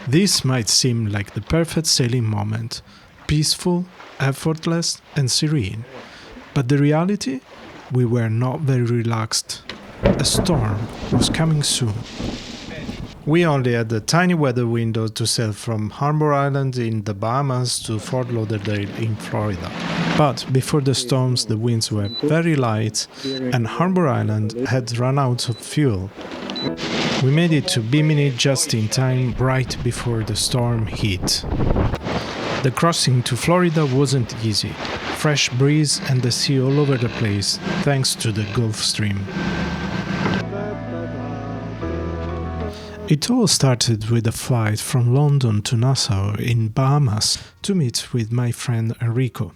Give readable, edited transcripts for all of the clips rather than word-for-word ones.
This might seem like the perfect sailing moment, peaceful, effortless and serene. But the reality? We were not very relaxed. A storm was coming soon. We only had a tiny weather window to sail from Harbour Island in the Bahamas to Fort Lauderdale in Florida. But before the storms, the winds were very light and Harbour Island had run out of fuel. We made it to Bimini just in time, right before the storm hit. The crossing to Florida wasn't easy. Fresh breeze and the sea all over the place, thanks to the Gulf Stream. It all started with a flight from London to Nassau in Bahamas to meet with my friend Enrico.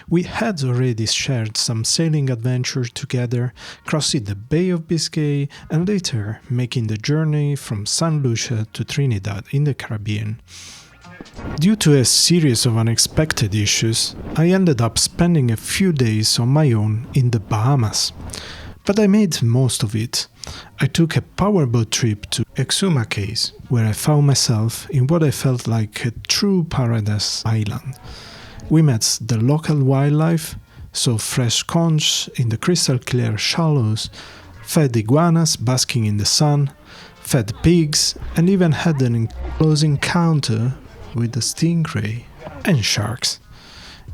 We had already shared some sailing adventures together, crossing the Bay of Biscay and later making the journey from St. Lucia to Trinidad in the Caribbean. Due to a series of unexpected issues, I ended up spending a few days on my own in the Bahamas. But I made most of it. I took a powerboat trip to Exuma Cays, where I found myself in what I felt like a true paradise island. We met the local wildlife, saw fresh conch in the crystal clear shallows, fed iguanas basking in the sun, fed pigs, and even had an close encounter with the stingray and sharks.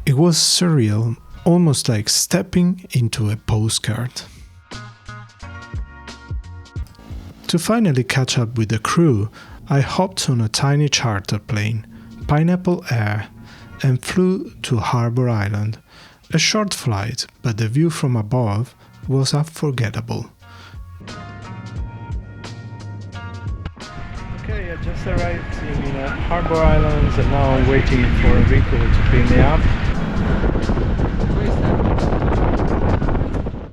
It was surreal, almost like stepping into a postcard. To finally catch up with the crew, I hopped on a tiny charter plane, Pineapple Air, and flew to Harbour Island. A short flight, but the view from above was unforgettable. Okay, I just arrived in Harbour Island and now I'm waiting for Enrico to pick me up.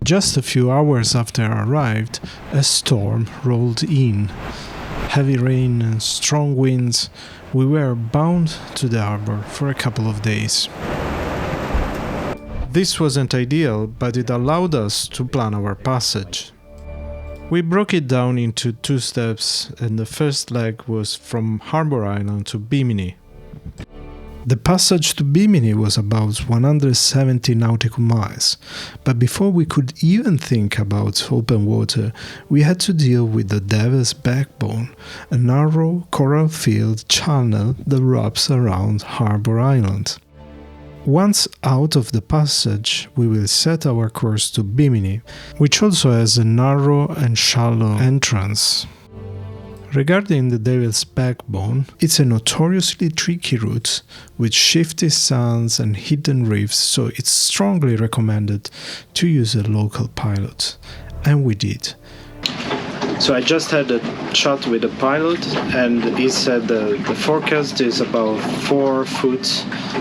Just a few hours after I arrived, a storm rolled in. Heavy rain and strong winds. We were bound to the harbor for a couple of days. This wasn't ideal, but it allowed us to plan our passage. We broke it down into 2 steps, and the first leg was from Harbour Island to Bimini. The passage to Bimini was about 170 nautical miles, but before we could even think about open water, we had to deal with the Devil's Backbone, a narrow coral-filled channel that wraps around Harbour Island. Once out of the passage, we will set our course to Bimini, which also has a narrow and shallow entrance. Regarding the Devil's Backbone, it's a notoriously tricky route with shifty sands and hidden reefs, so it's strongly recommended to use a local pilot. And we did. So I just had a chat with the pilot and he said the forecast is about 4 foot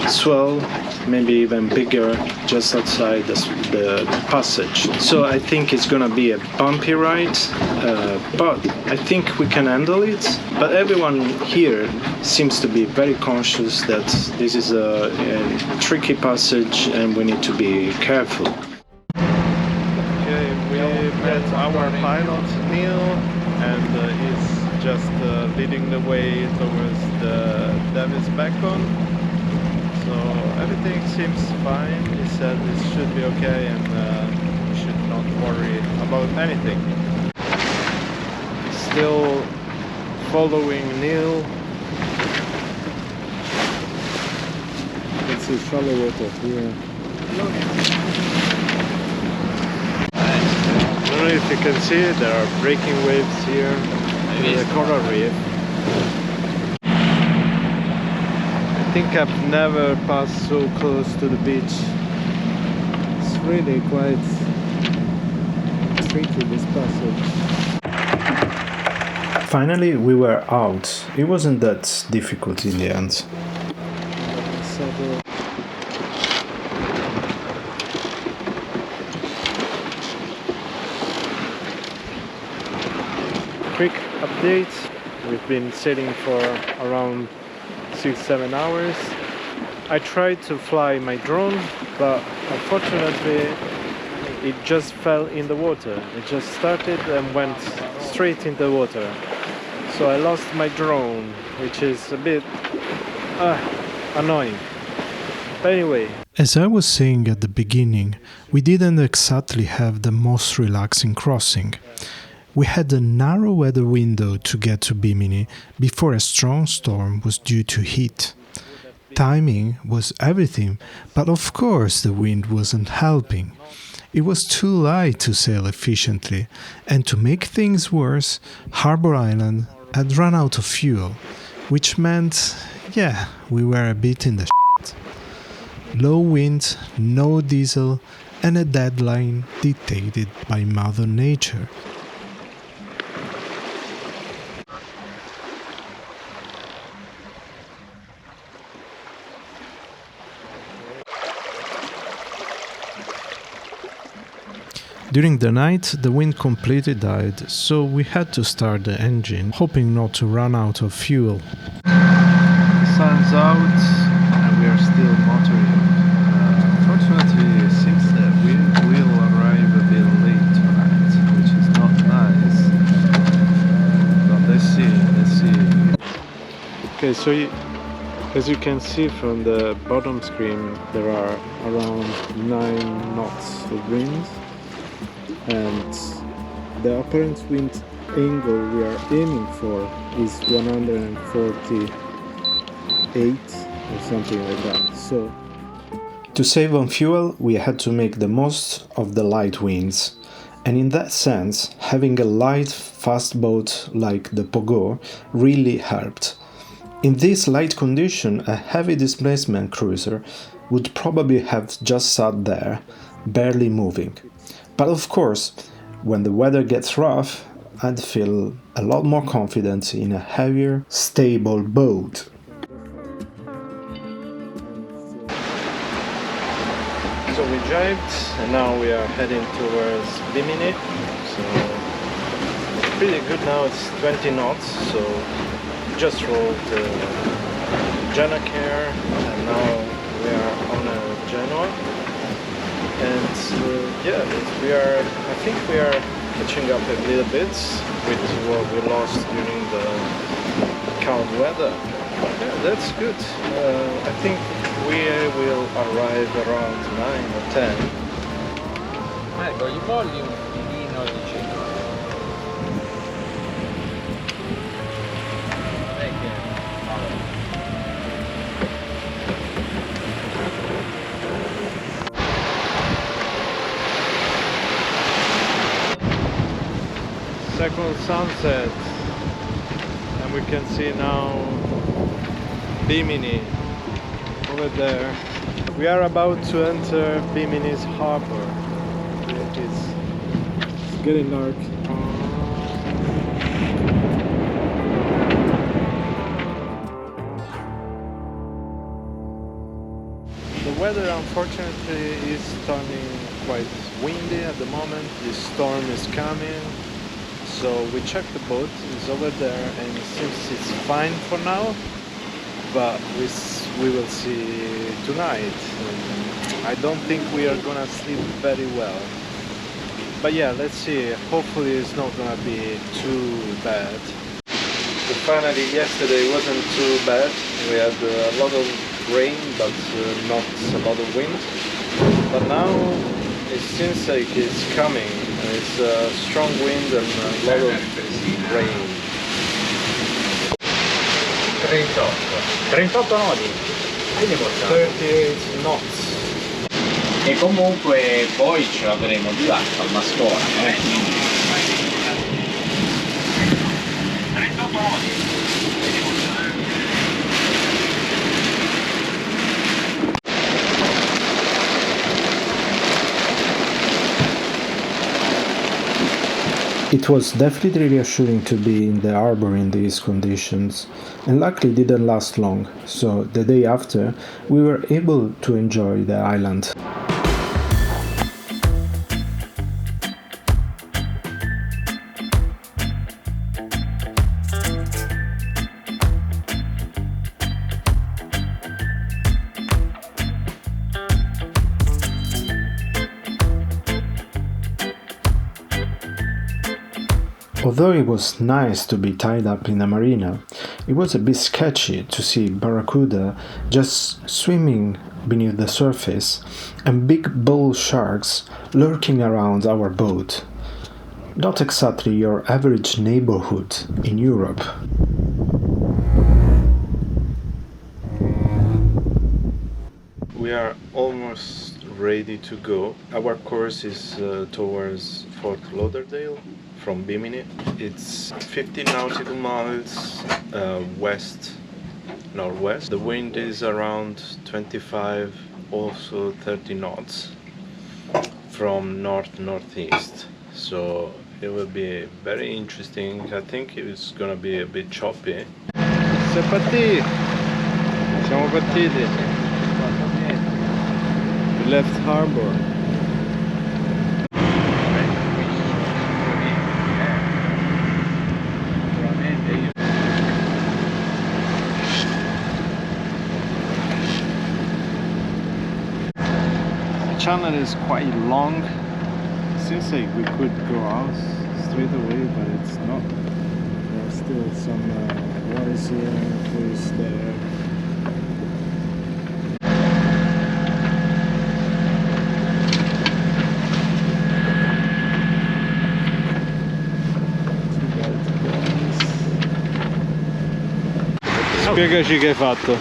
swell, maybe even bigger, just outside the passage. So I think it's gonna be a bumpy ride, but I think we can handle it. But everyone here seems to be very conscious that this is a tricky passage and we need to be careful. We met our pilot Neil and he's just leading the way towards the Devil's Backbone, so everything seems fine. He said it should be okay and we should not worry about anything. Still following Neil. It's a shallow water here. I don't know if you can see it, there are breaking waves here in the coral reef. I think I've never passed so close to the beach. It's really quite tricky, this passage. Finally we were out. It wasn't that difficult in the end. Quick update, we've been sailing for around 6-7 hours. I tried to fly my drone, but unfortunately it just fell in the water. It just started and went straight in the water. So I lost my drone which is a bit annoying. But anyway, As I was saying at the beginning, we didn't exactly have the most relaxing crossing. We had a narrow weather window to get to Bimini before a strong storm was due to hit. Timing was everything, but of course the wind wasn't helping. It was too light to sail efficiently, and to make things worse, Harbour Island had run out of fuel, which meant, we were a bit in the shit. Low wind, no diesel, and a deadline dictated by Mother Nature. During the night, the wind completely died, so we had to start the engine, hoping not to run out of fuel. the sun's out and we are still motoring. Unfortunately, it seems that we will arrive a bit late tonight, which is not nice. But let's see. Okay, so as you can see from the bottom screen, there are around 9 knots of wind. And the apparent wind angle we are aiming for is 148 or something like that. So To save on fuel, we had to make the most of the light winds. And in that sense, having a light, fast boat like the Pogo really helped. In this light condition, a heavy displacement cruiser would probably have just sat there, barely moving. But of course, when the weather gets rough, I'd feel a lot more confident in a heavier, stable boat. So we drived and now we are heading towards Bimini. So it's pretty good now, it's 20 knots, so just rolled Janacare and now we are on a Genoa. And I think we are catching up a little bit with what we lost during the cold weather. Yeah, that's good. I think we will arrive around 9 or 10. Ecco, gli molli un filino di centro. Non è che... Second sunset, and we can see now Bimini over there. We are about to enter Bimini's harbor. It's getting dark. The weather unfortunately is turning quite windy at the moment. This storm is coming. So we checked the boat, it's over there and it seems it's fine for now, but we will see tonight. I don't think we are gonna sleep very well. But yeah, let's see, hopefully it's not gonna be too bad. So finally yesterday wasn't too bad, we had a lot of rain but not a lot of wind. But now it seems like it's coming. It's a strong wind and a lot of rain. 38 nodi, quindi possiamo. 38 knots. E comunque poi ce l'avremo di là al Mascora, 38 nodi. It was definitely reassuring to be in the harbor in these conditions, and luckily didn't last long, so the day after we were able to enjoy the island. Although it was nice to be tied up in a marina, it was a bit sketchy to see barracuda just swimming beneath the surface and big bull sharks lurking around our boat. Not exactly your average neighborhood in Europe. We are almost ready to go. Our course is towards Fort Lauderdale from Bimini. It's 50 nautical miles west-northwest. The wind is around 25, also 30 knots from north-northeast. So it will be very interesting. I think it's gonna be a bit choppy. Siamo partiti. We left harbor. The channel is quite long. Seems like we could go out straight away, but it's not. There are still some waters here, trees there. Spiegaci che hai fatto.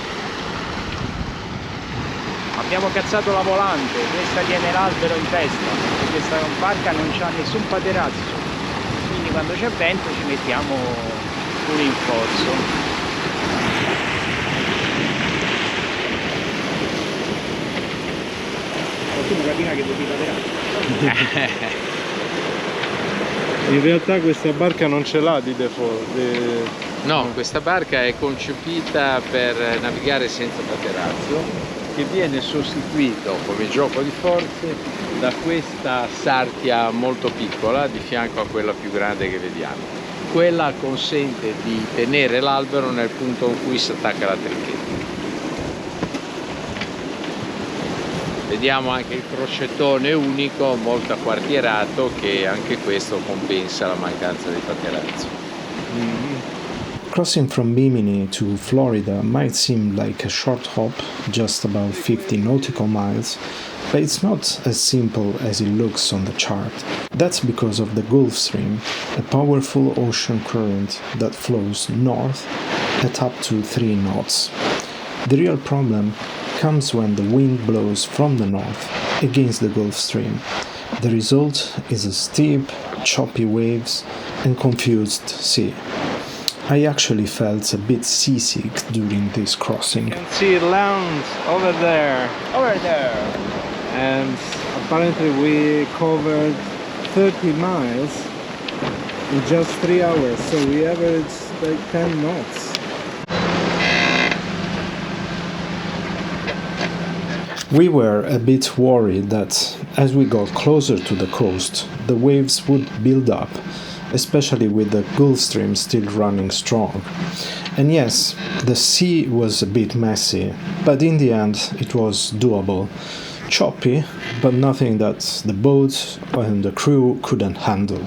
Abbiamo cazzato la volante, questa tiene l'albero in testa, perché questa barca non c'ha nessun paterazzo, quindi quando c'è vento ci mettiamo un rinforzo. Qualcuno capiva che devi paterazzo. In realtà questa barca non ce l'ha di default. No, questa barca è concepita per navigare senza paterazzo, che viene sostituito come gioco di forze da questa sartia molto piccola di fianco a quella più grande che vediamo. Quella consente di tenere l'albero nel punto in cui si attacca la tricchietta. Vediamo anche il croccettone unico, molto acquartierato, che anche questo compensa la mancanza di paterazzo. Crossing from Bimini to Florida might seem like a short hop, just about 50 nautical miles, but it's not as simple as it looks on the chart. That's because of the Gulf Stream, a powerful ocean current that flows north at up to 3 knots. The real problem comes when the wind blows from the north against the Gulf Stream. The result is a steep, choppy waves and confused sea. I actually felt a bit seasick during this crossing. You can see land over there. Over there! And apparently we covered 30 miles in just 3 hours, so we averaged like 10 knots. We were a bit worried that as we got closer to the coast, the waves would build up, especially with the Gulf Stream still running strong. And yes, the sea was a bit messy, but in the end it was doable. Choppy, but nothing that the boat and the crew couldn't handle.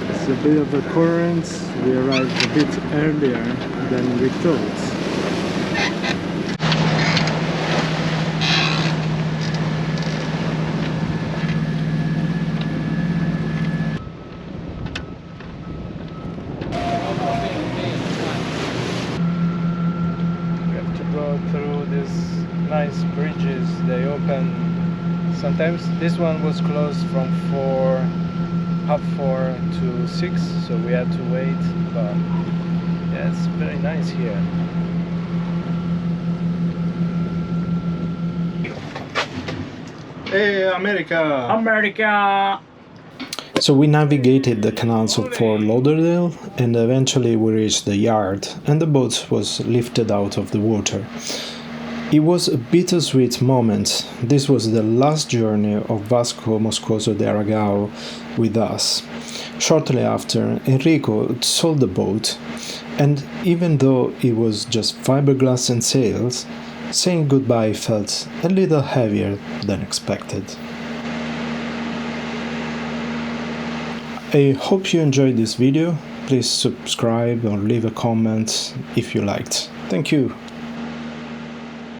It's a bit of a current. We arrived a bit earlier than we thought. Through these nice bridges. They open sometimes. This one was closed from 4 to 6, so we had to wait, but yeah, it's very nice here. Hey, America! America! So we navigated the canals of Fort Lauderdale and eventually we reached the yard and the boat was lifted out of the water. It was a bittersweet moment. This was the last journey of Vasco Moscoso de Aragao with us. Shortly after, Enrico sold the boat, and even though it was just fiberglass and sails, Saying goodbye felt a little heavier than expected. I hope you enjoyed this video. Please subscribe or leave a comment if you liked. Thank you.